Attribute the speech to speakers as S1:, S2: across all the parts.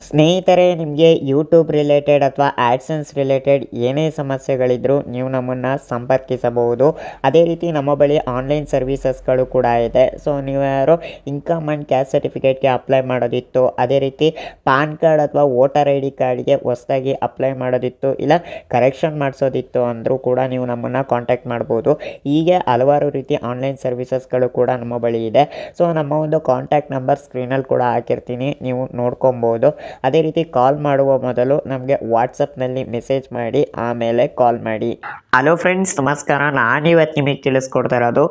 S1: ಸ್ನೇಹಿತರೆ, ನಿಮಗೆ YouTube related ಅಥವಾ ಆ್ಯಡ್ಸೆನ್ಸ್ ರಿಲೇಟೆಡ್ ಏನೇ ಸಮಸ್ಯೆಗಳಿದ್ದರೂ ನೀವು ನಮ್ಮನ್ನು ಸಂಪರ್ಕಿಸಬಹುದು. ಅದೇ ರೀತಿ ನಮ್ಮ ಬಳಿ ಆನ್ಲೈನ್ ಸರ್ವೀಸಸ್ಗಳು ಕೂಡ ಇದೆ. ಸೊ ನೀವು ಯಾರು ಇನ್ಕಮ್ ಆ್ಯಂಡ್ ಕ್ಯಾಸ್ಟ್ ಸರ್ಟಿಫಿಕೇಟ್ಗೆ ಅಪ್ಲೈ ಮಾಡೋದಿತ್ತು, ಅದೇ ರೀತಿ ಪಾನ್ ಕಾರ್ಡ್ ಅಥವಾ ವೋಟರ್ ಐ ಡಿ ಕಾರ್ಡ್ಗೆ ಹೊಸದಾಗಿ ಅಪ್ಲೈ ಮಾಡೋದಿತ್ತು, ಇಲ್ಲ ಕರೆಕ್ಷನ್ ಮಾಡಿಸೋದಿತ್ತು ಅಂದರೂ ಕೂಡ ನೀವು ನಮ್ಮನ್ನು ಕಾಂಟ್ಯಾಕ್ಟ್ ಮಾಡ್ಬೋದು. ಹೀಗೆ ಹಲವಾರು ರೀತಿ ಆನ್ಲೈನ್ ಸರ್ವೀಸಸ್ಗಳು ಕೂಡ ನಮ್ಮ ಬಳಿ ಇದೆ. ಸೊ ನಮ್ಮ ಒಂದು ಕಾಂಟ್ಯಾಕ್ಟ್ ನಂಬರ್ ಸ್ಕ್ರೀನಲ್ಲಿ ಕೂಡ ಹಾಕಿರ್ತೀನಿ, ನೀವು ನೋಡ್ಕೊಬೋದು. ಅದೇ ರೀತಿ ಕಾಲ್ ಮಾಡುವ ಮೊದಲು ನಮಗೆ ವಾಟ್ಸಪ್ನಲ್ಲಿ ಮೆಸೇಜ್ ಮಾಡಿ ಆಮೇಲೆ ಕಾಲ್ ಮಾಡಿ. ಹಲೋ ಫ್ರೆಂಡ್ಸ್, ನಮಸ್ಕಾರ. ನಾನಿವತ್ತು ನಿಮಗೆ ತಿಳಿಸ್ಕೊಡ್ತಾ ಇರೋದು,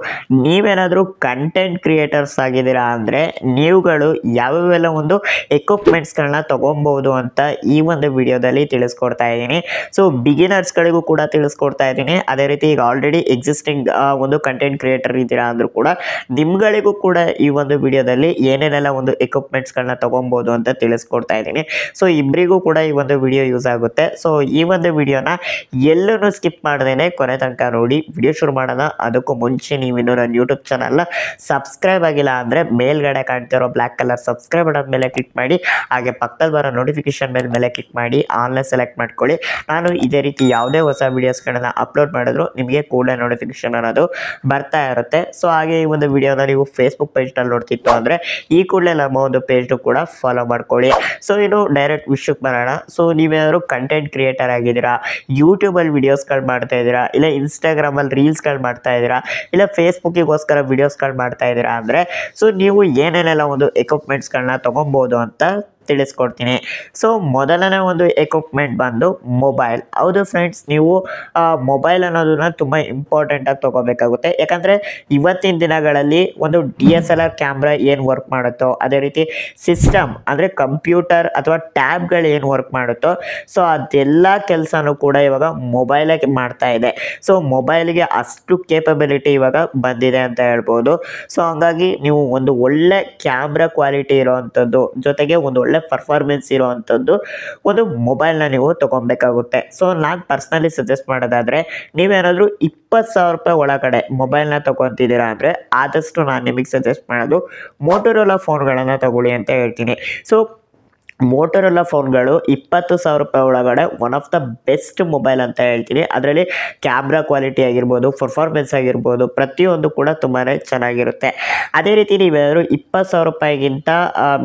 S1: ನೀವೇನಾದರೂ ಕಂಟೆಂಟ್ ಕ್ರಿಯೇಟರ್ಸ್ ಆಗಿದ್ದೀರಾ ಅಂದರೆ ನೀವುಗಳು ಯಾವ್ಯಾವೆಲ್ಲ ಒಂದು ಎಕ್ವಿಪ್ಮೆಂಟ್ಸ್ಗಳನ್ನ ತೊಗೊಬೋದು ಅಂತ ಈ ಒಂದು ವಿಡಿಯೋದಲ್ಲಿ ತಿಳಿಸ್ಕೊಡ್ತಾ ಇದ್ದೀನಿ. ಸೊ ಬಿಗಿನರ್ಸ್ಗಳಿಗೂ ಕೂಡ ತಿಳಿಸ್ಕೊಡ್ತಾ ಇದ್ದೀನಿ. ಅದೇ ರೀತಿ ಈಗ ಆಲ್ರೆಡಿ ಎಕ್ಸಿಸ್ಟಿಂಗ್ ಒಂದು ಕಂಟೆಂಟ್ ಕ್ರಿಯೇಟರ್ ಇದ್ದೀರಾ ಅಂದರೂ ಕೂಡ ನಿಮ್ಗಳಿಗೂ ಕೂಡ ಈ ಒಂದು ವಿಡಿಯೋದಲ್ಲಿ ಏನೇನೆಲ್ಲ ಒಂದು ಎಕ್ವಿಪ್ಮೆಂಟ್ಸ್ಗಳನ್ನ ತೊಗೊಬೋದು ಅಂತ ತಿಳಿಸ್ಕೊಡ್ತಾ ಇದ್ದೀನಿ. ಸೊ ಇಬ್ಬರಿಗೂ ಕೂಡ ಈ ಒಂದು ವಿಡಿಯೋ ಯೂಸ್ ಆಗುತ್ತೆ. ಸೊ ಈ ಒಂದು ವಿಡಿಯೋನ ಎಲ್ಲೂ ಸ್ಕಿಪ್ ಮಾಡ್ದೇನೆ ಕೊನೆ ತನಕ ನೋಡಿ. ವಿಡಿಯೋ ಶುರು ಮಾಡೋಣ. ಅದಕ್ಕೂ ಮುಂಚೆ ನೀವಿನ್ನೂ ನನ್ನ ಯೂಟ್ಯೂಬ್ ಚಾನಲ್ನ ಸಬ್ಸ್ಕ್ರೈಬ್ ಆಗಿಲ್ಲ ಅಂದರೆ ಮೇಲ್ಗಡೆ ಕಾಣ್ತಿರೋ ಬ್ಲ್ಯಾಕ್ ಕಲರ್ ಸಬ್ಸ್ಕ್ರೈಬ್ ಬಟನ್ ಮೇಲೆ ಕ್ಲಿಕ್ ಮಾಡಿ, ಹಾಗೆ ಪಕ್ಕದಲ್ಲಿ ಬರೋ ನೋಟಿಫಿಕೇಶನ್ ಮೇಲೆ ಕ್ಲಿಕ್ ಮಾಡಿ ಆನ್ಲೈನ್ ಸೆಲೆಕ್ಟ್ ಮಾಡ್ಕೊಳ್ಳಿ. ನಾನು ಇದೇ ರೀತಿ ಯಾವುದೇ ಹೊಸ ವೀಡಿಯೋಸ್ಗಳನ್ನ ಅಪ್ಲೋಡ್ ಮಾಡಿದ್ರು ನಿಮಗೆ ಕೂಡಲೇ ನೋಟಿಫಿಕೇಶನ್ ಅನ್ನೋದು ಬರ್ತಾ ಇರುತ್ತೆ. ಸೊ ಹಾಗೆ ಈ ಒಂದು ವಿಡಿಯೋನ ನೀವು ಫೇಸ್ಬುಕ್ ಪೇಜ್ನಲ್ಲಿ ನೋಡ್ತಿತ್ತು ಅಂದರೆ ಈ ಕೂಡಲೇ ನಮ್ಮ ಒಂದು ಪೇಜ್ನು ಕೂಡ ಫಾಲೋ ಮಾಡ್ಕೊಳ್ಳಿ. ಸೊ ಇನ್ನು ಡೈರೆಕ್ಟ್ ವಿಷಯಕ್ಕೆ ಬರೋಣ. ಸೊ ನೀವೇನಾದ್ರು ಕಂಟೆಂಟ್ ಕ್ರಿಯೇಟರ್ ಆಗಿದ್ದೀರಾ, ಯೂಟ್ಯೂಬಲ್ಲಿ ವಿಡಿಯೋಸ್ಗಳು ಮಾಡ್ತಾ ಇದ್ದೀರಾ, ಇಲ್ಲ ಇನ್ಸ್ಟಾಗ್ರಾಮಲ್ಲಿ ರೀಲ್ಸ್ಗಳು ಮಾಡ್ತಾ ಇದ್ದೀರಾ, ಇಲ್ಲ ಫೇಸ್ಬುಕ್ಕಿಗೋಸ್ಕರ ವಿಡಿಯೋಸ್ಗಳು ಮಾಡ್ತಾ ಇದ್ದೀರಾ ಅಂದರೆ ಸೊ ನೀವು ಏನೇನೆಲ್ಲ ಒಂದು ಎಕ್ವಿಪ್ಮೆಂಟ್ಸ್ಗಳನ್ನ ತೊಗೊಬೋದು ಅಂತ ತಿಳಿಸ್ಕೊಡ್ತೀನಿ. ಸೊ ಮೊದಲನೇ ಒಂದು ಎಕ್ವಿಪ್ಮೆಂಟ್ ಬಂದು ಮೊಬೈಲ್. ಹೌದು ಫ್ರೆಂಡ್ಸ್, ನೀವು ಮೊಬೈಲ್ ಅನ್ನೋದನ್ನ ತುಂಬ ಇಂಪಾರ್ಟೆಂಟಾಗಿ ತೊಗೋಬೇಕಾಗುತ್ತೆ. ಯಾಕಂದರೆ ಇವತ್ತಿನ ದಿನಗಳಲ್ಲಿ ಒಂದು DSLR ಕ್ಯಾಮ್ರಾ ಏನು ವರ್ಕ್ ಮಾಡುತ್ತೋ, ಅದೇ ರೀತಿ ಸಿಸ್ಟಮ್ ಅಂದರೆ ಕಂಪ್ಯೂಟರ್ ಅಥವಾ ಟ್ಯಾಬ್ಗಳು ಏನು ವರ್ಕ್ ಮಾಡುತ್ತೋ, ಸೊ ಅದೆಲ್ಲ ಕೆಲಸನೂ ಕೂಡ ಇವಾಗ ಮೊಬೈಲೇ ಮಾಡ್ತಾ ಇದೆ. ಸೊ ಮೊಬೈಲ್ಗೆ ಅಷ್ಟು ಕೇಪಬಿಲಿಟಿ ಇವಾಗ ಬಂದಿದೆ ಅಂತ ಹೇಳ್ಬೋದು. ಸೊ ಹಾಗಾಗಿ ನೀವು ಒಂದು ಒಳ್ಳೆ ಕ್ಯಾಮ್ರಾ ಕ್ವಾಲಿಟಿ ಇರೋವಂಥದ್ದು ಜೊತೆಗೆ ಒಂದು ಒಳ್ಳೆ ಪರ್ಫಾರ್ಮೆನ್ಸ್ ಇರೋವಂಥದ್ದು ಒಂದು ಮೊಬೈಲ್ನ ನೀವು ತೊಗೊಬೇಕಾಗುತ್ತೆ. ಸೊ ನಾನು ಪರ್ಸ್ನಲಿ ಸಜೆಸ್ಟ್ ಮಾಡೋದಾದರೆ ನೀವೇನಾದರೂ 20,000 ರೂಪಾಯಿ ಒಳಗಡೆ ಮೊಬೈಲ್ನ ತೊಗೊತಿದ್ದೀರಾ ಅಂದರೆ ಆದಷ್ಟು ನಾನು ನಿಮಗೆ ಸಜೆಸ್ಟ್ ಮಾಡೋದು ಮೋಟೋರೋಲಾ ಫೋನ್ಗಳನ್ನು ತಗೊಳ್ಳಿ ಅಂತ ಹೇಳ್ತೀನಿ. ಸೊ ಮೋಟೋರೋಲಾ ಫೋನ್ಗಳು 20,000 ರೂಪಾಯಿ ಒಳಗಡೆ one of the best mobile ಅಂತ ಹೇಳ್ತೀನಿ. ಅದರಲ್ಲಿ ಕ್ಯಾಮ್ರಾ ಕ್ವಾಲಿಟಿ ಆಗಿರ್ಬೋದು, ಪರ್ಫಾರ್ಮೆನ್ಸ್ ಆಗಿರ್ಬೋದು, ಪ್ರತಿಯೊಂದು ಕೂಡ ತುಂಬಾ ಚೆನ್ನಾಗಿರುತ್ತೆ. ಅದೇ ರೀತಿ ನೀವೇನಾದರೂ 20,000 ರೂಪಾಯಿಗಿಂತ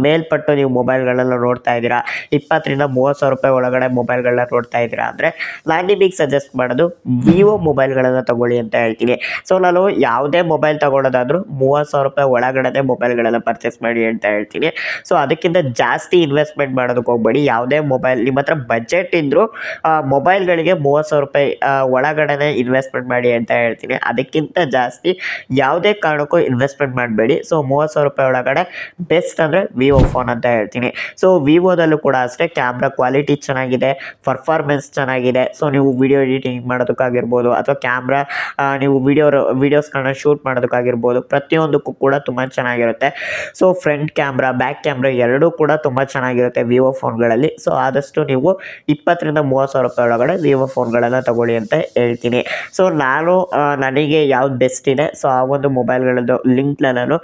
S1: ಮೇಲ್ಪಟ್ಟು ನೀವು ಮೊಬೈಲ್ಗಳೆಲ್ಲ ನೋಡ್ತಾ ಇದ್ದೀರಾ, 20,000 ರಿಂದ 30,000 ರೂಪಾಯಿ ಒಳಗಡೆ ಮೊಬೈಲ್ಗಳನ್ನ ನೋಡ್ತಾ ಇದ್ದೀರಾ ಅಂದರೆ ನಾನು ನಿಮಗೆ ಸಜೆಸ್ಟ್ ಮಾಡೋದು ವಿವೋ ಮೊಬೈಲ್ಗಳನ್ನು ತಗೊಳ್ಳಿ ಅಂತ ಹೇಳ್ತೀನಿ. ಸೊ ನಾನು ಯಾವುದೇ ಮೊಬೈಲ್ ತಗೊಳ್ಳೋದಾದರೂ 30,000 ರೂಪಾಯಿ ಒಳಗಡೆ ಮೊಬೈಲ್ಗಳೆಲ್ಲ ಪರ್ಚೇಸ್ ಮಾಡಿ ಅಂತ ಹೇಳ್ತೀನಿ. ಸೊ ಅದಕ್ಕಿಂತ ಜಾಸ್ತಿ ಇನ್ವೆಸ್ಟ್ಮೆಂಟ್ ಮಾಡೋದಕ್ಕೆ ಹೋಗಬೇಡಿ. ಯಾವುದೇ ಮೊಬೈಲ್ ನಿಮ್ಮ ಹತ್ರ ಬಜೆಟ್ ಇದ್ದರೂ ಮೊಬೈಲ್ಗಳಿಗೆ 30,000 ರೂಪಾಯಿ ಒಳಗಡೆ ಇನ್ವೆಸ್ಟ್ಮೆಂಟ್ ಮಾಡಿ ಅಂತ ಹೇಳ್ತೀನಿ. ಅದಕ್ಕಿಂತ ಜಾಸ್ತಿ ಯಾವುದೇ ಕಾರಣಕ್ಕೂ ಇನ್ವೆಸ್ಟ್ಮೆಂಟ್ ಮಾಡಬೇಡಿ. ಸೊ 30,000 ರೂಪಾಯಿ ಒಳಗಡೆ ಬೆಸ್ಟ್ ಅಂದರೆ ವಿವೋ ಫೋನ್ ಅಂತ ಹೇಳ್ತೀನಿ. ಸೊ ವಿವೋದಲ್ಲೂ ಕೂಡ ಅಷ್ಟೇ ಕ್ಯಾಮ್ರಾ ಕ್ವಾಲಿಟಿ ಚೆನ್ನಾಗಿದೆ, ಪರ್ಫಾರ್ಮೆನ್ಸ್ ಚೆನ್ನಾಗಿದೆ. ಸೊ ನೀವು ವಿಡಿಯೋ ಎಡಿಟಿಂಗ್ ಮಾಡೋದಕ್ಕಾಗಿರ್ಬೋದು ಅಥವಾ ಕ್ಯಾಮ್ರಾ ನೀವು ವಿಡಿಯೋಸ್ಗಳನ್ನ ಶೂಟ್ ಮಾಡೋದಕ್ಕಾಗಿರ್ಬೋದು, ಪ್ರತಿಯೊಂದಕ್ಕೂ ಕೂಡ ತುಂಬ ಚೆನ್ನಾಗಿರುತ್ತೆ. So front camera, back camera ಎರಡೂ ಕೂಡ ತುಂಬ ಚೆನ್ನಾಗಿರುತ್ತೆ ವಿವೋ ಫೋನ್ಗಳಲ್ಲಿ. ಸೊ ಆದಷ್ಟು ನೀವು 20,000 ರಿಂದ 30,000 ರೂಪಾಯಿ ಒಳಗಡೆ ವಿವೋ ಫೋನ್ಗಳನ್ನು ತಗೊಳ್ಳಿ ಅಂತ ಹೇಳ್ತೀನಿ. ಸೊ ನನಗೆ ಯಾವ್ದು ಬೆಸ್ಟ್ ಇದೆ ಸೊ ಆ ಒಂದು ಮೊಬೈಲ್ಗಳದ್ದು ಲಿಂಕ್ನ ನಾನು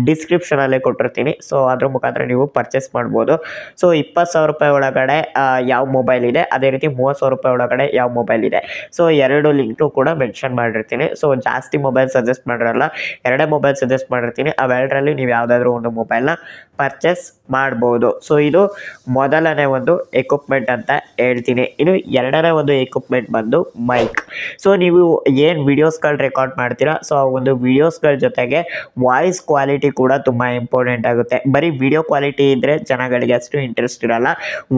S1: ಡಿಸ್ಕ್ರಿಪ್ಷನಲ್ಲೇ ಕೊಟ್ಟಿರ್ತೀನಿ. ಸೊ ಅದ್ರ ಮುಖಾಂತರ ನೀವು ಪರ್ಚೇಸ್ ಮಾಡ್ಬೋದು. ಸೊ 20,000 ರೂಪಾಯಿ ಒಳಗಡೆ ಯಾವ ಮೊಬೈಲ್ ಇದೆ, ಅದೇ ರೀತಿ 30,000 ರೂಪಾಯಿ ಒಳಗಡೆ ಯಾವ ಮೊಬೈಲ್ ಇದೆ, ಸೊ ಎರಡು ಲಿಂಕ್ನು ಕೂಡ ಮೆನ್ಷನ್ ಮಾಡಿರ್ತೀನಿ. ಸೊ ಜಾಸ್ತಿ ಮೊಬೈಲ್ ಸಜೆಸ್ಟ್ ಮಾಡಿರಲ್ಲ, ಎರಡೇ ಮೊಬೈಲ್ ಸಜೆಸ್ಟ್ ಮಾಡಿರ್ತೀನಿ. ಅವೆರಡರಲ್ಲಿ ನೀವು ಯಾವುದಾದ್ರೂ ಒಂದು ಮೊಬೈಲ್ನ ಪರ್ಚೇಸ್ ಮಾಡ್ಬೋದು. ಸೊ ಇದು ಮೊದಲನೇ ಒಂದು ಎಕ್ವಿಪ್ಮೆಂಟ್ ಅಂತ ಹೇಳ್ತೀನಿ. ಇನ್ನು ಎರಡನೇ ಒಂದು ಎಕ್ವಿಪ್ಮೆಂಟ್ ಬಂದು ಮೈಕ್. ಸೊ ನೀವು ಏನು ವಿಡಿಯೋಸ್ಗಳು ರೆಕಾರ್ಡ್ ಮಾಡ್ತೀರಾ, ಸೊ ಆ ಒಂದು ವಿಡಿಯೋಸ್ಗಳ ಜೊತೆಗೆ ವಾಯ್ಸ್ ಕ್ವಾಲಿಟಿ ಕೂಡ ತುಂಬ ಇಂಪಾರ್ಟೆಂಟ್ ಆಗುತ್ತೆ. ಬರೀ ವಿಡಿಯೋ ಕ್ವಾಲಿಟಿ ಇದ್ದರೆ ಜನಗಳಿಗೆ ಅಷ್ಟು ಇಂಟ್ರೆಸ್ಟ್ ಇರಲ್ಲ,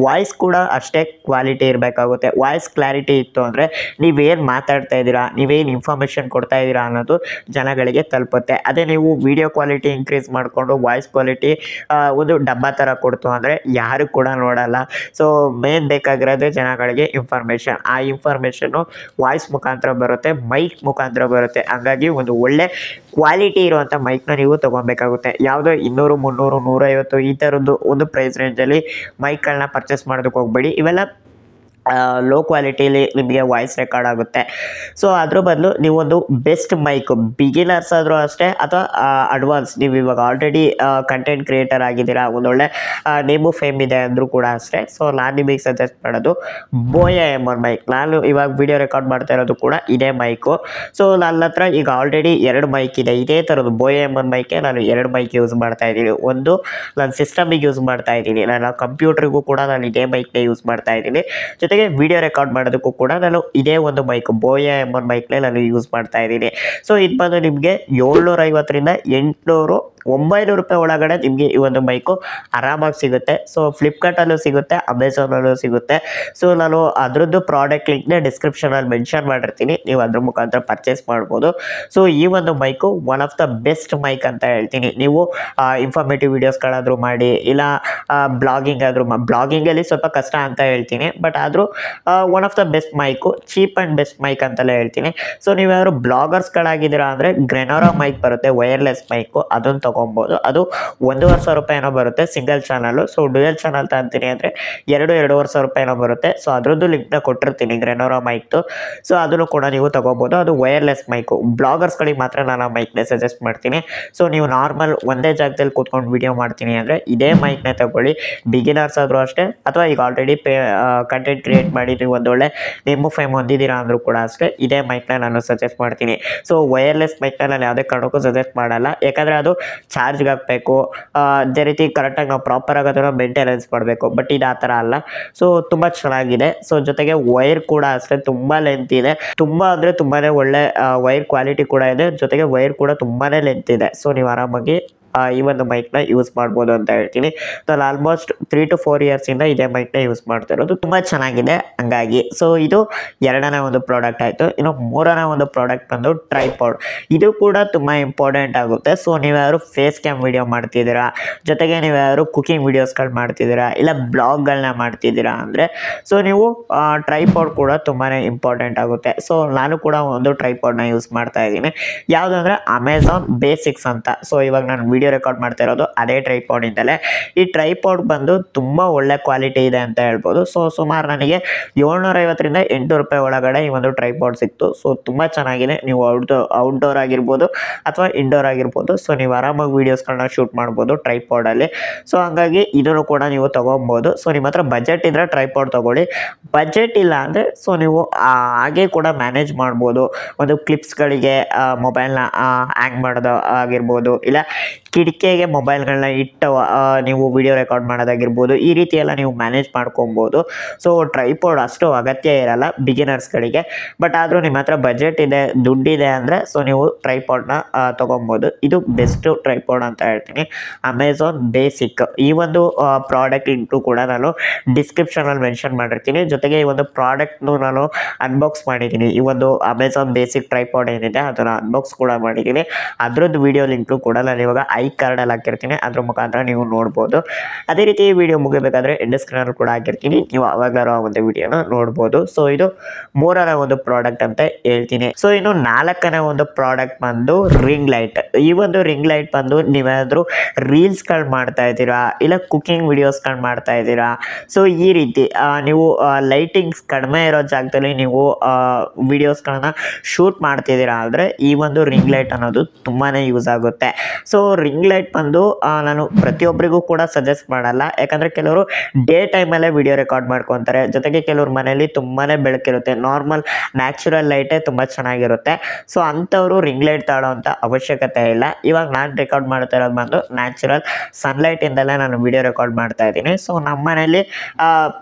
S1: ವಾಯ್ಸ್ ಕೂಡ ಅಷ್ಟೇ ಕ್ವಾಲಿಟಿ ಇರಬೇಕಾಗುತ್ತೆ. ವಾಯ್ಸ್ ಕ್ಲಾರಿಟಿ ಇತ್ತು ಅಂದರೆ ನೀವೇನು ಮಾತಾಡ್ತಾ ಇದ್ದೀರಾ, ನೀವೇನು ಇನ್ಫಾರ್ಮೇಷನ್ ಕೊಡ್ತಾ ಇದ್ದೀರಾ ಅನ್ನೋದು ಜನಗಳಿಗೆ ತಲುಪುತ್ತೆ. ಅದೇ ನೀವು ವಿಡಿಯೋ ಕ್ವಾಲಿಟಿ ಇನ್ಕ್ರೀಸ್ ಮಾಡಿಕೊಂಡು ವಾಯ್ಸ್ ಕ್ವಾಲಿಟಿ ಒಂದು ಡಬ್ಬ ಥರ ಕೊಡ್ತು ಅಂದರೆ ಯಾರು ಕೂಡ ನೋಡಲ್ಲ. ಸೊ ಮೇನ್ ಬೇಕಾಗಿರೋದು ಜನಗಳಿಗೆ ಇನ್ಫಾರ್ಮೇಷನ್. ಆ ಇನ್ಫಾರ್ಮೇಷನ್ನು ವಾಯ್ಸ್ ಮುಖಾಂತರ ಬರುತ್ತೆ, ಮೈಕ್ ಮುಖಾಂತರ ಬರುತ್ತೆ. ಹಾಗಾಗಿ ಒಂದು ಒಳ್ಳೆ ಕ್ವಾಲಿಟಿ ಇರುವಂಥ ಮೈಕ್ನ ನೀವು ತೊಗೊಬೇಕಾಗುತ್ತೆ. ಯಾವುದೋ 200, 300, 150 ಈ ಥರದ್ದು ಒಂದು ಪ್ರೈಸ್ ರೇಂಜಲ್ಲಿ ಮೈಕ್ಗಳನ್ನ ಪರ್ಚೇಸ್ ಮಾಡೋದಕ್ಕೆ ಹೋಗಬೇಡಿ. ಇವೆಲ್ಲ ಲೋ ಕ್ವಾಲಿಟಿಲಿ ನಿಮಗೆ ವಾಯ್ಸ್ ರೆಕಾರ್ಡ್ ಆಗುತ್ತೆ. ಸೊ ಅದ್ರ ಬದಲು ನೀವೊಂದು ಬೆಸ್ಟ್ ಮೈಕ್, ಬಿಗಿನರ್ಸ್ ಆದರೂ ಅಷ್ಟೇ ಅಥವಾ ಅಡ್ವಾನ್ಸ್, ನೀವು ಇವಾಗ ಆಲ್ರೆಡಿ ಕಂಟೆಂಟ್ ಕ್ರಿಯೇಟರ್ ಆಗಿದ್ದೀರಾ, ಒಂದೊಳ್ಳೆ ನೇಮು ಫೇಮ್ ಇದೆ ಅಂದರೂ ಕೂಡ ಅಷ್ಟೇ. ಸೊ ನಾನು ನಿಮಗೆ ಸಜೆಸ್ಟ್ ಮಾಡೋದು ಬೋಯಾ M1 ಮೈಕ್. ನಾನು ಇವಾಗ ವಿಡಿಯೋ ರೆಕಾರ್ಡ್ ಮಾಡ್ತಾ ಇರೋದು ಕೂಡ ಇದೇ ಮೈಕು. ಸೊ ನನ್ನ ಹತ್ರ ಈಗ ಆಲ್ರೆಡಿ 2 ಮೈಕ್ ಇದೆ, ಇದೇ ಥರದ್ದು ಬೋಯಾ M1 ಮೈಕೆ ನಾನು 2 ಮೈಕ್ ಯೂಸ್ ಮಾಡ್ತಾ ಇದ್ದೀನಿ. ಒಂದು ನಾನು ಸಿಸ್ಟಮಿಗೆ ಯೂಸ್ ಮಾಡ್ತಾ ಇದ್ದೀನಿ, ನನ್ನ ಕಂಪ್ಯೂಟ್ರಿಗೂ ಕೂಡ ನಾನು ಇದೇ ಮೈಕ್ನೇ ಯೂಸ್ ಮಾಡ್ತಾ ಇದ್ದೀನಿ. ಜೊತೆಗೆ ವಿಡಿಯೋ ರೆಕಾರ್ಡ್ ಮಾಡೋದಕ್ಕೂ ಕೂಡ ನಾನು ಇದೇ ಒಂದು ಮೈಕ್ ಬೋಯಾ M1 ಮೈಕ್ನೇ ನಾನು ಯೂಸ್ ಮಾಡ್ತಾ ಇದ್ದೀನಿ. ಸೊ ಇದು ಬಂದು ನಿಮಗೆ 750ರಿಂದ 800, 900 ರೂಪಾಯಿ ಒಳಗಡೆ ನಿಮಗೆ ಈ ಒಂದು ಮೈಕು ಆರಾಮಾಗಿ ಸಿಗುತ್ತೆ. ಸೊ ಫ್ಲಿಪ್ಕಾರ್ಟಲ್ಲೂ ಸಿಗುತ್ತೆ, ಅಮೆಝಾನಲ್ಲೂ ಸಿಗುತ್ತೆ. ಸೊ ನಾನು ಅದರದ್ದು ಪ್ರಾಡಕ್ಟ್ ಲಿಂಕ್ನ ಡಿಸ್ಕ್ರಿಪ್ಷನಲ್ಲಿ ಮೆನ್ಷನ್ ಮಾಡಿರ್ತೀನಿ, ನೀವು ಅದ್ರ ಮುಖಾಂತರ ಪರ್ಚೇಸ್ ಮಾಡ್ಬೋದು. ಸೊ ಈ ಒಂದು mic one of the best mic ಅಂತ ಹೇಳ್ತೀನಿ. ನೀವು ಇನ್ಫಾರ್ಮೇಟಿವ್ ವೀಡಿಯೋಸ್ಗಳಾದರೂ ಮಾಡಿ, ಇಲ್ಲ ಬ್ಲಾಗಿಂಗ್ ಆದರೂ ಬ್ಲಾಗಿಂಗಲ್ಲಿ ಸ್ವಲ್ಪ ಕಷ್ಟ ಅಂತ ಹೇಳ್ತೀನಿ, ಬಟ್ ಆದರೂ one of the best mic, cheap and best mic ಅಂತಲೇ ಹೇಳ್ತೀನಿ. ಸೊ ನೀವ್ಯಾರು ಬ್ಲಾಗರ್ಸ್ಗಳಾಗಿದ್ದೀರಾ ಅಂದರೆ ಗ್ರೆನೋರಾ ಮೈಕ್ ಬರುತ್ತೆ, ವೈರ್ಲೆಸ್ ಮೈಕು, ಅದನ್ನು ತೊಗೊಬೋದು. ಅದು 1,500 ರೂಪಾಯಿನೋ ಬರುತ್ತೆ single channel. So dual channel ತಗೊಂತೀನಿ ಅಂದರೆ 2,500 ರೂಪಾಯಿನೋ ಬರುತ್ತೆ. ಸೊ ಅದರದ್ದು ಲಿಂಕ್ನ ಕೊಟ್ಟಿರ್ತೀನಿ ಗ್ರೆನೋರಾ ಮೈಕ್ದು. ಸೊ ಅದನ್ನು ಕೂಡ ನೀವು ತೊಗೋಬೋದು. ಅದು ವೈರ್ಲೆಸ್ ಮೈಕು, ಬ್ಲಾಗರ್ಸ್ಗಳಿಗೆ ಮಾತ್ರ ನಾನು ಆ ಮೈಕ್ನ ಸಜೆಸ್ಟ್ ಮಾಡ್ತೀನಿ. ಸೊ ನೀವು ನಾರ್ಮಲ್ ಒಂದೇ ಜಾಗದಲ್ಲಿ ಕೂತ್ಕೊಂಡು ವಿಡಿಯೋ ಮಾಡ್ತೀನಿ ಅಂದರೆ ಇದೇ ಮೈಕ್ನ ತಗೊಳ್ಳಿ. ಬಿಗಿನರ್ಸ್ ಆದರೂ ಅಷ್ಟೇ, ಅಥವಾ ಈಗ ಆಲ್ರೆಡಿ ಕಂಟೆಂಟ್ ಕ್ರಿಯೇಟ್ ಮಾಡಿ ನೀವು ಒಂದೊಳ್ಳೆ ನೇಮು ಫೇಮ್ ಹೊಂದಿದ್ದೀರಾ ಅಂದರೂ ಕೂಡ ಅಷ್ಟೇ ಇದೇ ಮೈಕ್ನ ನಾನು ಸಜೆಸ್ಟ್ ಮಾಡ್ತೀನಿ. ಸೊ ವೈರ್ಲೆಸ್ ಮೈಕ್ನ ನಾನು ಯಾವುದೇ ಕಾರಣಕ್ಕೂ ಸಜೆಸ್ಟ್ ಮಾಡಲ್ಲ, ಯಾಕಂದರೆ ಅದು ಚಾರ್ಜ್ಗೆ ಹಾಕಬೇಕು, ಅದೇ ರೀತಿ ಕರೆಕ್ಟಾಗಿ ನಾವು ಪ್ರಾಪರಾಗಿ ಅದನ್ನು ಮೇಂಟೆನೆನ್ಸ್ ಮಾಡಬೇಕು. ಬಟ್ ಇದು ಆ ಥರ ಅಲ್ಲ. ಸೊ ತುಂಬ ಚೆನ್ನಾಗಿದೆ. ಸೊ ಜೊತೆಗೆ ವೈರ್ ಕೂಡ ಅಷ್ಟೇ ತುಂಬ ಲೆಂತ್ ಇದೆ, ತುಂಬ ಅಂದರೆ ತುಂಬಾ ಒಳ್ಳೆ ವೈರ್ ಕ್ವಾಲಿಟಿ ಕೂಡ ಇದೆ. ಜೊತೆಗೆ ವೈರ್ ಕೂಡ ತುಂಬಾ ಲೆಂತ್ ಇದೆ. ಸೊ ನೀವು ಆರಾಮಾಗಿ ಈ ಒಂದು ಮೈಕ್ನ ಯೂಸ್ ಮಾಡ್ಬೋದು ಅಂತ ಹೇಳ್ತೀನಿ. ನಾನು ಆಲ್ಮೋಸ್ಟ್ 3 to 4 ಇಯರ್ಸಿಂದ ಇದೇ ಮೈಕ್ನ ಯೂಸ್ ಮಾಡ್ತಿರೋದು, ತುಂಬ ಚೆನ್ನಾಗಿದೆ ಹಂಗಾಗಿ. ಸೊ ಇದು 2ನೇ ಒಂದು ಪ್ರಾಡಕ್ಟ್ ಆಯಿತು. ಇನ್ನು 3ನೇ ಒಂದು ಪ್ರಾಡಕ್ಟ್ ಬಂದು ಟ್ರೈಪಾಡ್. ಇದು ಕೂಡ ತುಂಬ ಇಂಪಾರ್ಟೆಂಟ್ ಆಗುತ್ತೆ. ಸೊ ನೀವ್ಯಾರು ಫೇಸ್ ಕ್ಯಾಮ್ ವಿಡಿಯೋ ಮಾಡ್ತಿದ್ದೀರಾ, ಜೊತೆಗೆ ನೀವ್ಯಾರು ಕುಕಿಂಗ್ ವೀಡಿಯೋಸ್ಗಳು ಮಾಡ್ತಿದ್ದೀರಾ, ಇಲ್ಲ ಬ್ಲಾಗ್ಗಳನ್ನ ಮಾಡ್ತಿದ್ದೀರಾ ಅಂದರೆ ಸೊ ನೀವು ಟ್ರೈಪಾಡ್ ಕೂಡ ತುಂಬಾ ಇಂಪಾರ್ಟೆಂಟ್ ಆಗುತ್ತೆ. ಸೊ ನಾನು ಕೂಡ ಒಂದು ಟ್ರೈಪಾಡ್ನ ಯೂಸ್ ಮಾಡ್ತಾ ಇದ್ದೀನಿ. ಯಾವುದು ಅಂದರೆ ಅಮೆಝಾನ್ ಬೇಸಿಕ್ಸ್ ಅಂತ. ಸೊ ಇವಾಗ ನಾನು ವಿಡಿಯೋ ರೆಕಾರ್ಡ್ ಮಾಡ್ತಾ ಇರೋದು ಅದೇ ಟ್ರೈಪಾಡಿಂದಲೇ. ಈ ಟ್ರೈಪಾಡ್ ಬಂದು ತುಂಬ ಒಳ್ಳೆ ಕ್ವಾಲಿಟಿ ಇದೆ ಅಂತ ಹೇಳ್ಬೋದು. ಸೊ ಸುಮಾರು ನನಗೆ 750ರಿಂದ 800 ರೂಪಾಯಿ ಒಳಗಡೆ ಈ ಒಂದು ಟ್ರೈಪಾಡ್ ಸಿಕ್ತು. ಸೊ ತುಂಬ ಚೆನ್ನಾಗಿದೆ. ನೀವು ಔಟ್ಡೋರ್ ಆಗಿರ್ಬೋದು ಅಥವಾ ಇಂಡೋರ್ ಆಗಿರ್ಬೋದು, ಸೊ ನೀವು ಆರಾಮಾಗಿ ವೀಡಿಯೋಸ್ಗಳನ್ನ ಶೂಟ್ ಮಾಡ್ಬೋದು ಟ್ರೈಪಾಡಲ್ಲಿ. ಸೊ ಹಂಗಾಗಿ ಇದನ್ನು ಕೂಡ ನೀವು ತೊಗೊಬೋದು. ಸೊ ನಿಮ್ಮ ಹತ್ರ ಬಜೆಟ್ ಇದ್ದರೆ ಟ್ರೈಪಾಡ್ ತೊಗೊಳ್ಳಿ. ಬಜೆಟ್ ಇಲ್ಲ ಅಂದರೆ ಸೊ ನೀವು ಹಾಗೆ ಕೂಡ ಮ್ಯಾನೇಜ್ ಮಾಡ್ಬೋದು. ಒಂದು ಕ್ಲಿಪ್ಸ್ಗಳಿಗೆ ಮೊಬೈಲ್ನ ಹ್ಯಾಂಗ್ ಮಾಡೋದು ಆಗಿರ್ಬೋದು, ಇಲ್ಲ ಕಿಟಕಿಗೆ ಮೊಬೈಲ್ಗಳನ್ನ ಇಟ್ಟು ನೀವು ವಿಡಿಯೋ ರೆಕಾರ್ಡ್ ಮಾಡೋದಾಗಿರ್ಬೋದು, ಈ ರೀತಿ ಎಲ್ಲ ನೀವು ಮ್ಯಾನೇಜ್ ಮಾಡ್ಕೊಬೋದು. ಸೊ ಟ್ರೈಪಾಡ್ ಅಷ್ಟು ಅಗತ್ಯ ಇರಲ್ಲ ಬಿಗಿನರ್ಸ್ಗಳಿಗೆ. ಬಟ್ ಆದರೂ ನಿಮ್ಮ ಹತ್ರ ಬಜೆಟ್ ಇದೆ, ದುಡ್ಡಿದೆ ಅಂದರೆ ಸೊ ನೀವು ಟ್ರೈಪಾಡ್ನ ತೊಗೊಬೋದು. ಇದು ಬೆಸ್ಟು ಟ್ರೈಪಾಡ್ ಅಂತ ಹೇಳ್ತೀನಿ, ಅಮೆಝಾನ್ ಬೇಸಿಕ್. ಈ ಒಂದು ಪ್ರಾಡಕ್ಟ್ ಲಿಂಕು ಕೂಡ ನಾನು ಡಿಸ್ಕ್ರಿಪ್ಷನಲ್ಲಿ ಮೆನ್ಷನ್ ಮಾಡಿರ್ತೀನಿ. ಜೊತೆಗೆ ಈ ಒಂದು ಪ್ರಾಡಕ್ಟ್ನು ನಾನು ಅನ್ಬಾಕ್ಸ್ ಮಾಡಿದ್ದೀನಿ. ಈ ಒಂದು ಅಮೆಝಾನ್ ಬೇಸಿಕ್ ಟ್ರೈಪಾಡ್ ಏನಿದೆ ಅದನ್ನು ಅನ್ಬಾಕ್ಸ್ ಕೂಡ ಮಾಡಿದ್ದೀನಿ. ಅದರದ್ದು ವಿಡಿಯೋ ಲಿಂಕು ಕೂಡ ನಾನು ಇವಾಗ ಕಾರ್ಡಲ್ಲಿ ಹಾಕಿರ್ತೀನಿ, ಅದ್ರ ಮುಖಾಂತರ ನೀವು ನೋಡ್ಬೋದು. ಅದೇ ರೀತಿ ಈ ವಿಡಿಯೋ ಮುಗಿಬೇಕಾದ್ರೆ ಎಂಡ್ ಸ್ಕ್ರೀನಲ್ಲಿ ಕೂಡ ಹಾಕಿರ್ತೀನಿ, ನೀವು ಅವಾಗಲಾರು ಆ ಒಂದು ವಿಡಿಯೋನ ನೋಡ್ಬೋದು. ಸೊ ಇದು 3ನೇ ಒಂದು ಪ್ರಾಡಕ್ಟ್ ಅಂತ ಹೇಳ್ತೀನಿ. ಸೊ ಇನ್ನು 4ನೇ ಒಂದು ಪ್ರಾಡಕ್ಟ್ ಬಂದು ರಿಂಗ್ ಲೈಟ್. ಈ ಒಂದು ರಿಂಗ್ ಲೈಟ್ ಬಂದು ನೀವೇನಾದರೂ ರೀಲ್ಸ್ಗಳು ಮಾಡ್ತಾ ಇದ್ದೀರಾ, ಇಲ್ಲ ಕುಕಿಂಗ್ ವಿಡಿಯೋಸ್ಗಳು ಮಾಡ್ತಾ ಇದ್ದೀರಾ, ಸೊ ಈ ರೀತಿ ನೀವು ಲೈಟಿಂಗ್ಸ್ ಕಡಿಮೆ ಇರೋ ಜಾಗದಲ್ಲಿ ನೀವು ವಿಡಿಯೋಸ್ಗಳನ್ನ ಶೂಟ್ ಮಾಡ್ತಿದ್ದೀರಾ ಅಂದರೆ ಈ ಒಂದು ರಿಂಗ್ ಲೈಟ್ ಅನ್ನೋದು ತುಂಬಾ ಯೂಸ್ ಆಗುತ್ತೆ. ಸೊ ರಿಂಗ್ ಲೈಟ್ ಬಂದು ನಾನು ಪ್ರತಿಯೊಬ್ಬರಿಗೂ ಕೂಡ ಸಜೆಸ್ಟ್ ಮಾಡಲ್ಲ, ಯಾಕಂದರೆ ಕೆಲವರು ಡೇ ಟೈಮಲ್ಲೇ ವಿಡಿಯೋ ರೆಕಾರ್ಡ್ ಮಾಡ್ಕೊತಾರೆ. ಜೊತೆಗೆ ಕೆಲವ್ರ ಮನೇಲಿ ತುಂಬಾ ಬೆಳಕಿರುತ್ತೆ, ನಾರ್ಮಲ್ ನ್ಯಾಚುರಲ್ ಲೈಟೇ ತುಂಬ ಚೆನ್ನಾಗಿರುತ್ತೆ. ಸೊ ಅಂಥವರು ರಿಂಗ್ ಲೈಟ್ ತಗೊಳ್ಳೋವಂಥ ಅವಶ್ಯಕತೆ ಇಲ್ಲ. ಇವಾಗ ನಾನು ರೆಕಾರ್ಡ್ ಮಾಡ್ತಾ ಇರೋದು ಬಂದು ನ್ಯಾಚುರಲ್ ಸನ್ಲೈಟಿಂದಲೇ ನಾನು ವಿಡಿಯೋ ರೆಕಾರ್ಡ್ ಮಾಡ್ತಾ ಇದ್ದೀನಿ. ಸೊ ನಮ್ಮ ಮನೇಲಿ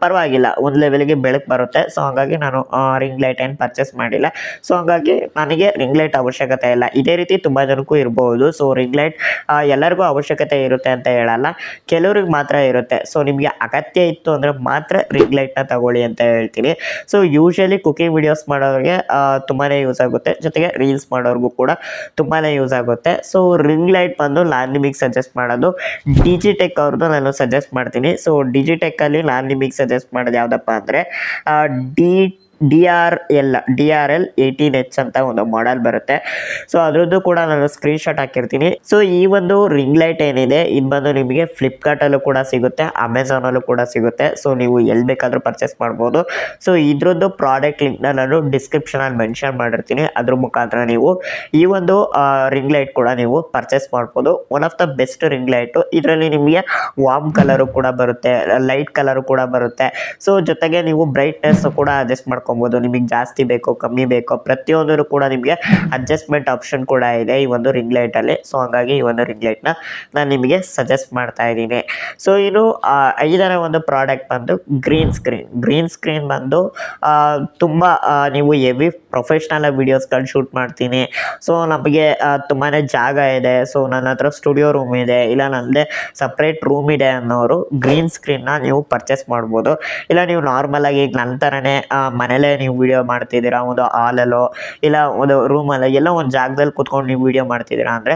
S1: ಪರವಾಗಿಲ್ಲ, ಒಂದು ಲೆವೆಲ್ಗೆ ಬೆಳಕು ಬರುತ್ತೆ. ಸೊ ಹಾಗಾಗಿ ನಾನು ರಿಂಗ್ ಲೈಟ್ ಏನು ಪರ್ಚೇಸ್ ಮಾಡಿಲ್ಲ. ಸೊ ಹಾಗಾಗಿ ನನಗೆ ರಿಂಗ್ ಲೈಟ್ ಅವಶ್ಯಕತೆ ಇಲ್ಲ. ಇದೇ ರೀತಿ ತುಂಬ ಜನಕ್ಕೂ ಇರ್ಬೋದು. ಸೊ ರಿಂಗ್ ಲೈಟ್ ಎಲ್ಲರಿಗೂ ಅವಶ್ಯಕತೆ ಇರುತ್ತೆ ಅಂತ ಹೇಳಲ್ಲ, ಕೆಲವ್ರಿಗೆ ಮಾತ್ರ ಇರುತ್ತೆ. ಸೊ ನಿಮಗೆ ಅಗತ್ಯ ಇತ್ತು ಅಂದರೆ ಮಾತ್ರ ರಿಂಗ್ ಲೈಟ್ನ ತಗೊಳ್ಳಿ ಅಂತ ಹೇಳ್ತೀನಿ. ಸೊ ಯೂಶಲಿ ಕುಕಿಂಗ್ ವಿಡಿಯೋಸ್ ಮಾಡೋರಿಗೆ ತುಂಬಾ ಯೂಸ್ ಆಗುತ್ತೆ, ಜೊತೆಗೆ ರೀಲ್ಸ್ ಮಾಡೋರಿಗೂ ಕೂಡ ತುಂಬಾ ಯೂಸ್ ಆಗುತ್ತೆ. ಸೊ ರಿಂಗ್ ಲೈಟ್ ಬಂದು ನಾನು ನಿಮಗೆ ಸಜೆಸ್ಟ್ ಮಾಡೋದು ಡಿಜಿಟೆಕ್ ಅವ್ರದ್ದು ನಾನು ಸಜೆಸ್ಟ್ ಮಾಡ್ತೀನಿ. ಸೊ ಡಿಜಿಟೆಕ್ಕಲ್ಲಿ ನಾನು ನಿಮಗೆ ಸಜೆಸ್ಟ್ ಮಾಡೋದು ಯಾವುದಪ್ಪ ಅಂದರೆ DRL 18H ಅಂತ ಒಂದು ಮಾಡೆಲ್ ಬರುತ್ತೆ. ಸೊ ಅದ್ರದ್ದು ಕೂಡ ನಾನು ಸ್ಕ್ರೀನ್ಶಾಟ್ ಹಾಕಿರ್ತೀನಿ. ಸೊ ಈ ಒಂದು ರಿಂಗ್ ಲೈಟ್ ಏನಿದೆ ಇದು ಬಂದು ನಿಮಗೆ ಫ್ಲಿಪ್ಕಾರ್ಟಲ್ಲೂ ಕೂಡ ಸಿಗುತ್ತೆ, ಅಮೆಝಾನಲ್ಲೂ ಕೂಡ ಸಿಗುತ್ತೆ. ಸೊ ನೀವು ಎಲ್ಲಿ ಬೇಕಾದರೂ ಪರ್ಚೇಸ್ ಮಾಡ್ಬೋದು. ಸೊ ಇದ್ರದ್ದು ಪ್ರಾಡಕ್ಟ್ ಲಿಂಕ್ನ ನಾನು ಡಿಸ್ಕ್ರಿಪ್ಷನಲ್ಲಿ ಮೆನ್ಷನ್ ಮಾಡಿರ್ತೀನಿ. ಅದ್ರ ಮುಖಾಂತರ ನೀವು ಈ ಒಂದು ರಿಂಗ್ ಲೈಟ್ ಕೂಡ ನೀವು ಪರ್ಚೇಸ್ ಮಾಡ್ಬೋದು. One of the best ring light. ಇದರಲ್ಲಿ ನಿಮಗೆ ವಾರ್ಮ್ ಕಲರು ಕೂಡ ಬರುತ್ತೆ, ಲೈಟ್ ಕಲರು ಕೂಡ ಬರುತ್ತೆ. ಸೊ ಜೊತೆಗೆ ನೀವು ಬ್ರೈಟ್ನೆಸ್ ಕೂಡ ಅಡ್ಜಸ್ಟ್ ಮಾಡ್ಕೊಬೋದು. ನಿಮಗೆ ಜಾಸ್ತಿ ಬೇಕೋ ಕಮ್ಮಿ ಬೇಕೋ ಪ್ರತಿಯೊಂದೂ ಕೂಡ ನಿಮಗೆ ಅಡ್ಜಸ್ಟ್ಮೆಂಟ್ ಆಪ್ಷನ್ ಕೂಡ ಇದೆ ಈ ಒಂದು ರಿಂಗ್ ಲೈಟಲ್ಲಿ. ಸೊ ಹಾಗಾಗಿ ಈ ಒಂದು ರಿಂಗ್ ಲೈಟ್ನ ನಾನು ನಿಮಗೆ ಸಜೆಸ್ಟ್ ಮಾಡ್ತಾ ಇದ್ದೀನಿ. ಸೊ ಇನ್ನು ಐದನೇ ಒಂದು ಪ್ರಾಡಕ್ಟ್ ಬಂದು ಗ್ರೀನ್ ಸ್ಕ್ರೀನ್ ಬಂದು ತುಂಬ ನೀವು ಹೆವಿ ಪ್ರೊಫೆಷ್ನಲ್ ವೀಡಿಯೋಸ್ಗಳು ಶೂಟ್ ಮಾಡ್ತೀನಿ. ಸೊ ನಮಗೆ ತುಂಬಾ ಜಾಗ ಇದೆ, ಸೊ ನನ್ನ ಹತ್ರ ಸ್ಟುಡಿಯೋ ರೂಮ್ ಇದೆ, ಇಲ್ಲ ನನ್ನದೇ ಸಪ್ರೇಟ್ ರೂಮ್ ಇದೆ ಅನ್ನೋರು ಗ್ರೀನ್ ಸ್ಕ್ರೀನ್ನ ನೀವು ಪರ್ಚೇಸ್ ಮಾಡ್ಬೋದು. ಇಲ್ಲ ನೀವು ನಾರ್ಮಲಾಗಿ ಈಗ ನನ್ನ ಥರನೇ ಮನೇಲೇ ನೀವು ವಿಡಿಯೋ ಮಾಡ್ತಿದ್ದೀರಾ, ಒಂದು ಹಾಲಲ್ಲೋ ಇಲ್ಲ ಒಂದು ರೂಮಲ್ಲೋ ಎಲ್ಲ ಒಂದು ಜಾಗದಲ್ಲಿ ಕೂತ್ಕೊಂಡು ನೀವು ವಿಡಿಯೋ ಮಾಡ್ತಿದ್ದೀರಾ ಅಂದರೆ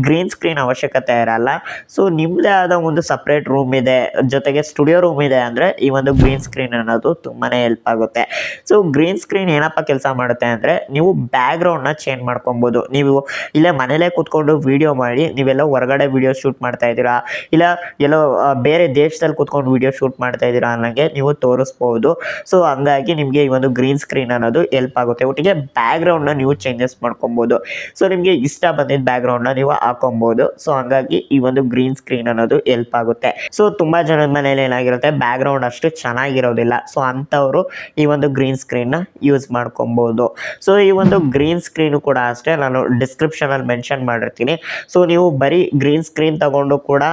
S1: ಗ್ರೀನ್ ಸ್ಕ್ರೀನ್ ಅವಶ್ಯಕತೆ ಇರಲ್ಲ. ಸೊ ನಿಮ್ಮದೇ ಆದ ಒಂದು ಸಪ್ರೇಟ್ ರೂಮ್ ಇದೆ, ಜೊತೆಗೆ ಸ್ಟುಡಿಯೋ ರೂಮ್ ಇದೆ ಅಂದರೆ ಈ ಒಂದು ಗ್ರೀನ್ ಸ್ಕ್ರೀನ್ ಅನ್ನೋದು ತುಂಬಾ ಹೆಲ್ಪ್ ಆಗುತ್ತೆ. ಸೊ ಗ್ರೀನ್ ಸ್ಕ್ರೀನ್ ಏನಪ್ಪ ಕೆಲಸ ಮಾಡುತ್ತೆ ಅಂದರೆ ನೀವು ಬ್ಯಾಕ್ಗ್ರೌಂಡ್ನ ಚೇಂಜ್ ಮಾಡ್ಕೊಬೋದು. ನೀವು ಇಲ್ಲೇ ಮನೇಲೇ ಕೂತ್ಕೊಂಡು ವಿಡಿಯೋ ಮಾಡಿ ನೀವೆಲ್ಲ ಹೊರಗಡೆ ವಿಡಿಯೋ ಶೂಟ್ ಮಾಡ್ತಾ ಇದ್ದೀರಾ, ಇಲ್ಲ ಎಲ್ಲೋ ಬೇರೆ ದೇಶದಲ್ಲಿ ಕೂತ್ಕೊಂಡು ವಿಡಿಯೋ ಶೂಟ್ ಮಾಡ್ತಾ ಇದ್ದೀರಾ ಅನ್ನೋಂಗೆ ನೀವು ತೋರಿಸ್ಬೋದು. ಸೊ ಹಂಗಾಗಿ ನಿಮಗೆ ಈ ಒಂದು ಗ್ರೀನ್ ಸ್ಕ್ರೀನ್ ಅನ್ನೋದು ಹೆಲ್ಪ್ ಆಗುತ್ತೆ. ಒಟ್ಟಿಗೆ ಬ್ಯಾಕ್ಗ್ರೌಂಡ್ನ ನೀವು ಚೇಂಜಸ್ ಮಾಡ್ಕೊಬೋದು. ಸೊ ನಿಮಗೆ ಇಷ್ಟ ಬಂದಿದ್ದ ಬ್ಯಾಕ್ಗ್ರೌಂಡ್ನ ನೀವು ಹಾಕೊಬೋದು. ಸೊ ಹಂಗಾಗಿ ಈ ಒಂದು ಗ್ರೀನ್ ಸ್ಕ್ರೀನ್ ಅನ್ನೋದು ಹೆಲ್ಪ್ ಆಗುತ್ತೆ. ಸೊ ತುಂಬ ಜನದ ಮನೇಲಿ ಏನಾಗಿರುತ್ತೆ ಬ್ಯಾಕ್ಗ್ರೌಂಡ್ ಅಷ್ಟು ಚೆನ್ನಾಗಿರೋದಿಲ್ಲ. ಸೊ ಅಂಥವರು ಈ ಒಂದು ಗ್ರೀನ್ ಸ್ಕ್ರೀನ್ನ ಯೂಸ್ ಮಾಡ್ಕೊಬೋದು. ಸೊ ಈ ಒಂದು ಗ್ರೀನ್ ಸ್ಕ್ರೀನು ಕೂಡ ಅಷ್ಟೇ ನಾನು ಡಿಸ್ಕ್ರಿಪ್ಷನಲ್ಲಿ ಮೆನ್ಷನ್ ಮಾಡಿರ್ತೀನಿ. ಸೊ ನೀವು ಬರೀ ಗ್ರೀನ್ ಸ್ಕ್ರೀನ್ ತಗೊಂಡು ಕೂಡ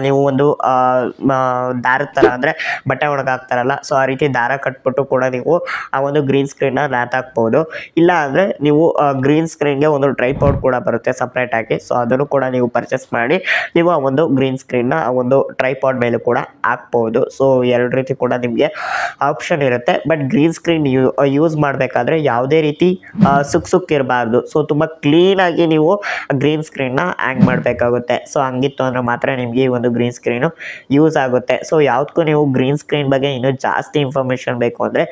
S1: ನೀವು ಒಂದು ದಾರದ ಥರ ಅಂದರೆ ಬಟ್ಟೆ ಒಣಗಾಕ್ತಾರಲ್ಲ, ಸೊ ಆ ರೀತಿ ದಾರ ಕಟ್ಬಿಟ್ಟು ಕೂಡ ನೀವು ಆ ಒಂದು ಗ್ರೀನ್ ಸ್ಕ್ರೀನ್ನ ನೇತಾಕ್ಬೋದು. ಇಲ್ಲ ಅಂದರೆ ನೀವು ಗ್ರೀನ್ ಸ್ಕ್ರೀನ್ಗೆ ಒಂದು ಟ್ರೈಪಾಡ್ ಕೂಡ ಬರುತ್ತೆ ಸಪ್ರೇಟ್ ಆಗಿ. ಸೊ ಅದನ್ನು ಕೂಡ ನೀವು ಪರ್ಚೇಸ್ ಮಾಡಿ ನೀವು ಆ ಒಂದು ಗ್ರೀನ್ ಸ್ಕ್ರೀನ್ನ ಆ ಒಂದು ಟ್ರೈಪಾಡ್ ಮೇಲೂ ಕೂಡ ಹಾಕ್ಬೋದು. ಸೊ ಎರಡು ರೀತಿ ಕೂಡ ನಿಮಗೆ ಆಪ್ಷನ್ ಇರುತ್ತೆ. ಬಟ್ ಗ್ರೀನ್ ಸ್ಕ್ರೀನ್ ಯೂಸ್ ಮಾಡಬೇಕಾದ್ರೆ ಯಾವುದೇ ರೀತಿ ಸುಕ್ಕಿರಬಾರ್ದು. ಸೊ ತುಂಬ ಕ್ಲೀನಾಗಿ ನೀವು ಗ್ರೀನ್ ಸ್ಕ್ರೀನ್ನ ಹ್ಯಾಂಗ್ ಮಾಡಬೇಕಾಗುತ್ತೆ. ಸೊ ಹಂಗಿತ್ತು ಅಂದರೆ ಮಾತ್ರ ನಿಮಗೆ ಈ ಒಂದು ಗ್ರೀನ್ ಸ್ಕ್ರೀನು ಯೂಸ್ ಆಗುತ್ತೆ. ಸೊ ಯಾವುದಕ್ಕೂ ನೀವು ಗ್ರೀನ್ ಸ್ಕ್ರೀನ್ ಬಗ್ಗೆ ಇನ್ನೂ ಜಾಸ್ತಿ ಇನ್ಫಾರ್ಮೇಷನ್ ಬೇಕು ಅಂದರೆ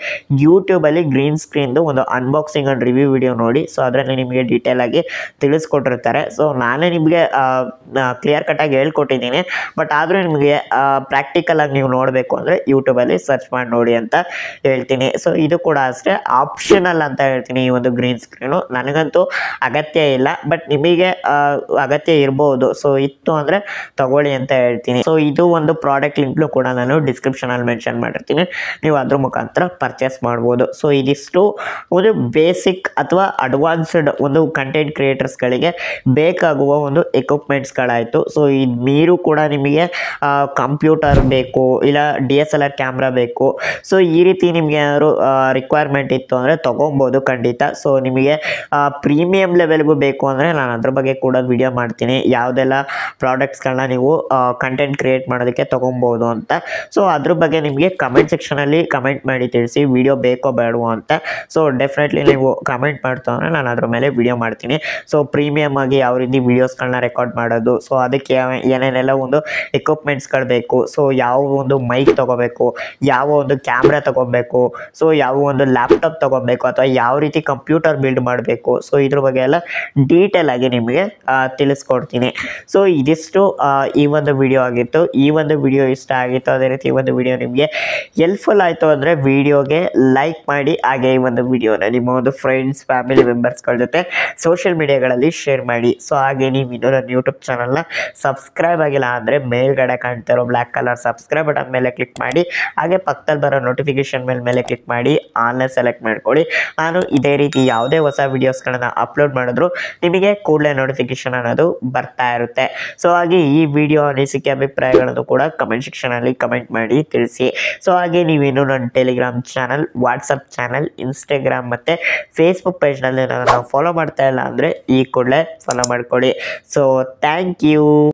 S1: ಯೂಟ್ಯೂಬಲ್ಲಿ ಗ್ರೀನ್ ಸ್ಕ್ರೀನ್ದು ಒಂದು ಅನ್ಬಾಕ್ಸಿಂಗ್ ಆ್ಯಂಡ್ ರಿವ್ಯೂ ವಿಡಿಯೋ ನೋಡಿ. ಸೊ ಅದರಲ್ಲಿ ನಿಮಗೆ ಡೀಟೇಲಾಗಿ ತಿಳಿಸ್ಕೊಟ್ಟಿರ್ತಾರೆ. ಸೊ ನಾನೇ ನಿಮಗೆ ಕ್ಲಿಯರ್ ಕಟ್ಟಾಗಿ ಹೇಳ್ಕೊಟ್ಟಿದ್ದೀನಿ. ಬಟ್ ಆದರೂ ನಿಮಗೆ ಪ್ರಾಕ್ಟಿಕಲಾಗಿ ನೀವು ನೋಡಬೇಕು ಅಂದರೆ ಯೂಟ್ಯೂಬಲ್ಲಿ ಸರ್ಚ್ ಮಾಡಿ ನೋಡಿ ಅಂತ ಹೇಳ್ತೀನಿ. ಸೊ ಇದು ಕೂಡ ಅಷ್ಟೇ ಆಪ್ಷನಲ್ ಅಂತ ಹೇಳ್ತೀನಿ ಈ ಒಂದು ಗ್ರೀನ್ ಸ್ಕ್ರೀನು. ನನಗಂತೂ ಅಗತ್ಯ ಇಲ್ಲ, ಬಟ್ ನಿಮಗೆ ಅಗತ್ಯ ಇರ್ಬೋದು. ಸೊ ಇತ್ತು ಅಂದರೆ ತಗೊಳ್ಳಿ ಅಂತ ಹೇಳ್ತೀನಿ. ಸೊ ಇದು ಒಂದು ಪ್ರಾಡಕ್ಟ್ ಲಿಂಕ್ನು ಕೂಡ ನಾನು ಡಿಸ್ಕ್ರಿಪ್ಷನಲ್ಲಿ ಮೆನ್ಷನ್ ಮಾಡಿರ್ತೀನಿ, ನೀವು ಅದ್ರ ಮುಖಾಂತರ ಪರ್ಚೇಸ್ ಮಾಡ್ಬೋದು. ಸೊ ಇದಿಷ್ಟು ಒಂದು ಬೇಸಿಕ್ ಅಥವಾ ಅಡ್ವಾನ್ಸ್ಡ್ ಒಂದು ಕಂಟೆಂಟ್ ಕ್ರಿಯೇಟರ್ಸ್ಗಳಿಗೆ ಬೇಕಾಗುವ ಒಂದು ಎಕ್ವಿಪ್ಮೆಂಟ್ಸ್ಗಳಾಯಿತು. ಸೊ ಇದು ಮೀರು ಕೂಡ ನಿಮಗೆ ಕಂಪ್ಯೂಟರ್ ಬೇಕು, ಇಲ್ಲ DSLR ಕ್ಯಾಮ್ರಾ ಬೇಕು. ಸೊ ಈ ರೀತಿ ನಿಮಗೆ ಏನಾದ್ರು ರಿಕ್ವೈರ್ಮೆಂಟ್ ಇತ್ತು ಅಂದರೆ ತೊಗೊಬೋದು ಖಂಡಿತ. ಸೊ ನಿಮಗೆ ಪ್ರೀಮಿಯಂ ಲೆವೆಲ್ಗೂ ಬೇಕು ಅಂದರೆ ನಾನು ಅದ್ರ ಬಗ್ಗೆ ಕೂಡ ವಿಡಿಯೋ ಮಾಡ್ತೀನಿ, ಯಾವುದೆಲ್ಲ ಪ್ರಾಡಕ್ಟ್ಸ್ಗಳನ್ನ ನೀವು ಕಂಟೆಂಟ್ ಕ್ರಿಯೇಟ್ ಮಾಡೋದಕ್ಕೆ ತೊಗೊಬೋದು ಅಂತ. ಸೊ ಅದ್ರ ಬಗ್ಗೆ ನಿಮಗೆ ಕಮೆಂಟ್ ಸೆಕ್ಷನಲ್ಲಿ ಕಮೆಂಟ್ ಮಾಡಿ ತಿಳಿಸಿ ವಿಡಿಯೋ ಬೇಕೋ ಬೇಡವೋ ಅಂತ. ಸೊ ಡೆಫಿನೆಟ್ಲಿ ನೀವು ಕಮೆಂಟ್ ಮಾಡ್ತಾ ಅಂದರೆ ನಾನು ಅದ್ರ ಮೇಲೆ ವಿಡಿಯೋ ಮಾಡ್ತೀನಿ. ಸೊ ಪ್ರೀಮಿಯಮ್ ಆಗಿ ಯಾವ ರೀತಿ ವೀಡಿಯೋಸ್ಗಳನ್ನ ರೆಕಾರ್ಡ್ ಮಾಡೋದು, ಸೊ ಅದಕ್ಕೆ ಏನೇನೆಲ್ಲ ಒಂದು ಎಕ್ವಿಪ್ಮೆಂಟ್ಸ್ಗಳು ಬೇಕು, ಸೊ ಯಾವ ಒಂದು ಮೈಕ್ ತೊಗೋಬೇಕು, ಯಾವ ಒಂದು ಕ್ಯಾಮ್ರಾ ತೊಗೊಬೇಕು, ಸೊ ಯಾವ ಒಂದು ಲ್ಯಾಪ್ಟಾಪ್ ತೊಗೊಬೇಕು, ಅಥವಾ ಯಾವ ರೀತಿ ಕಂಪ್ಯೂಟರ್ ಬಿಲ್ಡ್ ಮಾಡಬೇಕು, ಸೊ ಇದ್ರ ಬಗ್ಗೆ ಎಲ್ಲ ಡೀಟೇಲ್ ಆಗಿ ನಿಮಗೆ ತಿಳಿಸ್ಕೊಡ್ತೀನಿ. ಸೊ ಇದಿಷ್ಟು ಈ ಒಂದು ವಿಡಿಯೋ ಆಗಿತ್ತು. ಈ ಒಂದು ವಿಡಿಯೋ ಇಷ್ಟ ಆಗಿತ್ತು, ಅದೇ ರೀತಿ ಈ ಒಂದು ವಿಡಿಯೋ ನಿಮಗೆ ಹೆಲ್ಪ್ಫುಲ್ ಆಯಿತು ಅಂದರೆ ವಿಡಿಯೋಗೆ ಲೈಕ್ ಮಾಡಿ. ಹಾಗೆ ಈ ಒಂದು ವಿಡಿಯೋನ ನಿಮ್ಮ ಒಂದು ಫ್ರೆಂಡ್ಸ್ ಫ್ಯಾಮಿಲಿ ಮೆಂಬರ್ಸ್ಗಳ ಜೊತೆ ಸೋಷಿಯಲ್ ಮೀಡಿಯಾಗಳಲ್ಲಿ ಶೇರ್ ಮಾಡಿ. ಸೊ ಹಾಗೆ ನೀವು ಇನ್ನೂ ನನ್ನ ಯೂಟ್ಯೂಬ್ ಚಾನಲ್ನ ಸಬ್ಸ್ಕ್ರೈಬ್ ಆಗಿಲ್ಲ ಅಂದರೆ ಮೇಲ್ಗಡೆ ಕಾಣ್ತಿರೋ ಬ್ಲ್ಯಾಕ್ ಕಲರ್ ಸಬ್ಸ್ಕ್ರೈಬ್ ಬಟನ್ ಮೇಲೆ ಕ್ಲಿಕ್ ಮಾಡಿ. ಹಾಗೆ ಪಕ್ಕದಲ್ಲಿ ಬರೋ ನೋಟಿಫಿಕೇಶನ್ ಮೇಲೆ ಕ್ಲಿಕ್ ಮಾಡಿ ಆನ್ಲೈನ್ ಸೆಲೆಕ್ಟ್ ಮಾಡ್ಕೊಳ್ಳಿ. ನಾನು ಇದೇ ರೀತಿ ಯಾವುದೇ ಹೊಸ ವೀಡಿಯೋಸ್ಗಳನ್ನ ಅಪ್ಲೋಡ್ ಮಾಡಿದ್ರು ನಿಮಗೆ ಕೂಡಲೇ ನೋಟಿಫಿಕೇಶನ್ ಅನ್ನೋದು ಬರ್ತಾ ಇರುತ್ತೆ. ಸೊ ಹಾಗೆ ಈ ವಿಡಿಯೋ ಅನಿಸಿಕೆ ಅಭಿಪ್ರಾಯಗಳನ್ನು ಕೂಡ ಕಮೆಂಟ್ ಸೆಕ್ಷನಲ್ಲಿ ಕಮೆಂಟ್ ಮಾಡಿ ತಿಳಿಸಿ. ಸೊ ಹಾಗೆ ನೀವೇನು ನನ್ನ Telegram channel, WhatsApp channel, Instagram ಮತ್ತು ಫೇಸ್ಬುಕ್ ಪೇಜ್ನಲ್ಲಿ ನಾನು ಫಾಲೋ ಮಾಡ್ತಾ ಇಲ್ಲ ಅಂದರೆ ಈ ಕೂಡಲೇ ಫಾಲೋ ಮಾಡ್ಕೊಳ್ಳಿ. So thank you.